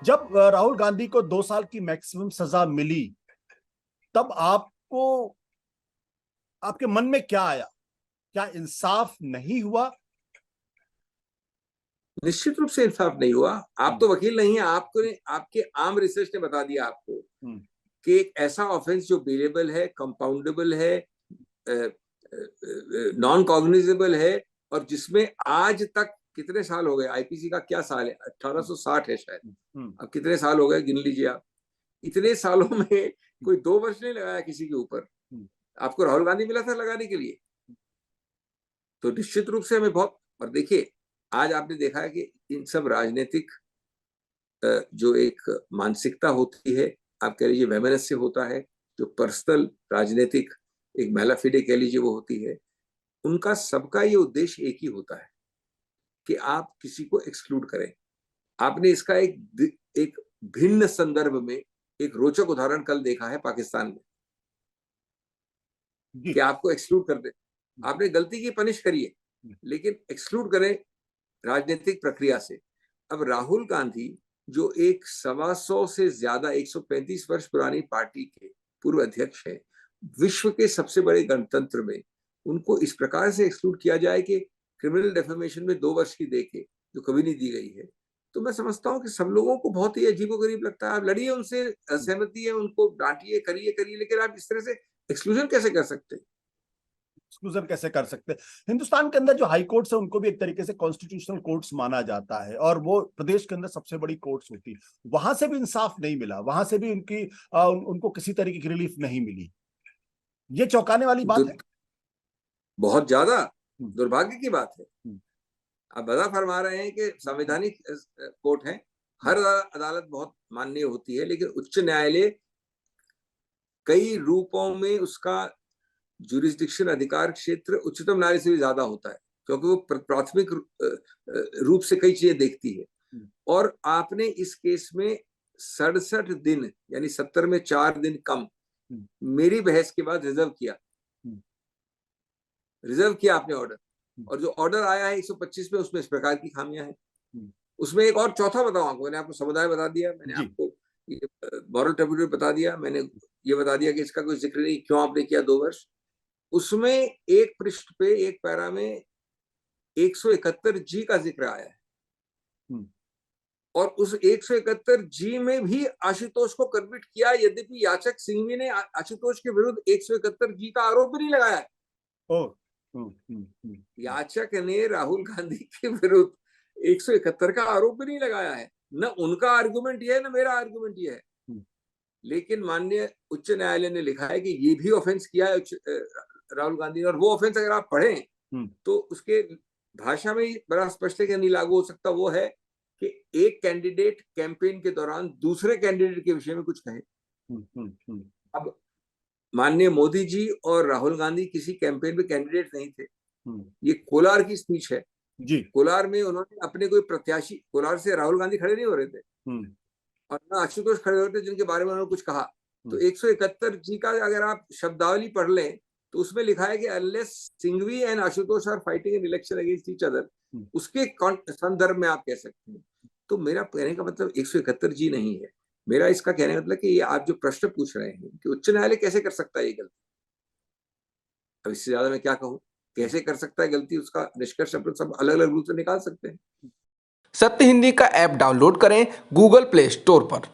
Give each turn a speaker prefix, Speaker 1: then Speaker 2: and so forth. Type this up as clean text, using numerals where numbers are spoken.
Speaker 1: जब राहुल गांधी को 2 साल की मैक्सिमम सजा मिली, तब आपको आपके मन में क्या आया? क्या इंसाफ नहीं हुआ?
Speaker 2: निश्चित रूप से इंसाफ नहीं हुआ। आप तो वकील नहीं है, आपको आपके आम रिसर्च ने बता दिया आपको कि एक ऐसा ऑफेंस जो बेलेबल है, कंपाउंडेबल है, नॉन कॉग्निजेबल है, और जिसमें आज तक कितने साल हो गए, आईपीसी का क्या साल है, 1860 है शायद, अब कितने साल हो गए गिन लीजिए आप। इतने सालों में कोई 2 वर्ष नहीं लगाया किसी के ऊपर। आपको राहुल गांधी मिला था लगाने के लिए, तो निश्चित रूप से हमें बहुत। और देखिए, आज आपने देखा है कि इन सब राजनीतिक जो एक मानसिकता होती है, आप कह लीजिए वैमनस्य होता है, जो पर्सनल राजनीतिक एक मेला फिडे कह लीजिए वो होती है, उनका सबका ये उद्देश्य एक ही होता है कि आप किसी को एक्सक्लूड करें। आपने इसका एक भिन्न संदर्भ में एक रोचक उदाहरण कल देखा है पाकिस्तान में, कि आपको एक्सक्लूड कर दे। आपने गलती की, पनिश करिए, लेकिन एक्सक्लूड करें राजनीतिक प्रक्रिया से। अब राहुल गांधी जो एक 125 से ज्यादा 135 वर्ष पुरानी पार्टी के पूर्व अध्यक्ष है, विश्व के सबसे बड़े गणतंत्र में उनको इस प्रकार से एक्सक्लूड किया जाए कि क्रिमिनल डेफेमेशन में 2 वर्ष की देके, जो कभी नहीं दी गई है, तो मैं समझता हूँ कि सब लोगों को बहुत ही अजीबोगरीब लगता है। आप लड़िए उनसे, असहमति है, उनको डांटिए, करिए करिए, लेकिन आप इस तरह से एक्सक्लूजन कैसे कर सकते हैं?
Speaker 1: एक्सक्लूजन कैसे कर सकते हैं? हिंदुस्तान के अंदर जो हाई कोर्ट्स है उनको भी एक तरीके से कॉन्स्टिट्यूशनल कोर्ट्स माना जाता है, और वो प्रदेश के अंदर सबसे बड़ी कोर्ट्स होती है। वहां से भी इंसाफ नहीं मिला, वहां से भी उनको किसी तरीके की रिलीफ नहीं मिली। ये चौंकाने वाली बात है।
Speaker 2: बहुत ज्यादा दुर्भाग्य की बात है। आप बता फरमा रहे हैं कि संवैधानिक कोर्ट है, हर अदालत बहुत माननीय होती है, लेकिन उच्च न्यायालय कई रूपों में उसका जुरिस्डिक्शन, अधिकार क्षेत्र उच्चतम न्यायालय से भी ज्यादा होता है, क्योंकि वो प्राथमिक रूप से कई चीजें देखती है। और आपने इस केस में 67 दिन यानी 70 में 4 दिन कम मेरी बहस के बाद रिजर्व किया आपने ऑर्डर, और जो ऑर्डर आया है 125 में, उसमें इस प्रकार की खामियां हैं। उसमें एक और चौथा बताऊं आपको, मैंने आपको समुदाय बता दिया, मैंने आपको मॉरल ट्रिब्यूनल बता दिया, मैंने ये बता दिया कि इसका कोई जिक्र नहीं, क्यों आपने किया 2 वर्ष। उसमें एक पृष्ठ पे, एक पैरा में 171 जी का जिक्र आया है, और उस 171 जी में भी आशुतोष को कन्विट किया, यद्यपि याचक सिंघवी ने आशुतोष के विरुद्ध 171 जी का आरोप भी नहीं लगाया है। याचक ने राहुल गांधी के विरुद्ध 171 का आरोप भी नहीं लगाया है। न उनका आर्गुमेंट ये है, न मेरा आर्गुमेंट ये है। लेकिन माननीय उच्च न्यायालय ने लिखा है कि ये भी ऑफेंस किया है राहुल गांधी ने, और वो ऑफेंस अगर आप पढ़ें तो उसके भाषा में बड़ा स्पष्ट है कि नहीं लागू हो सकता। वो है कि एक कैंडिडेट कैंपेन के दौरान दूसरे कैंडिडेट के विषय में कुछ कहे। अब माननीय मोदी जी और राहुल गांधी किसी कैंपेन में कैंडिडेट नहीं थे। ये कोलार की स्पीच है जी। कोलार में उन्होंने अपने कोई प्रत्याशी, कोलार से राहुल गांधी खड़े नहीं हो रहे थे और ना आशुतोष खड़े हो रहे थे जिनके बारे में उन्होंने कुछ कहा। तो 171 जी का अगर आप शब्दावली पढ़ लें तो उसमें लिखा है कि unless Singhvi and Ashutosh are fighting in election against each other, उसके संदर्भ में आप कह सकते हैं। तो मेरा कहने का मतलब 171 जी नहीं है। मेरा इसका कहने का मतलब कि ये आप जो प्रश्न पूछ रहे हैं कि उच्च न्यायालय कैसे कर सकता है ये गलती, अब इससे ज्यादा मैं क्या कहूं, कैसे कर सकता है गलती, उसका निष्कर्ष अपन सब अलग अलग रूप से निकाल सकते हैं।
Speaker 3: सत्य हिंदी का ऐप डाउनलोड करें गूगल प्ले स्टोर पर।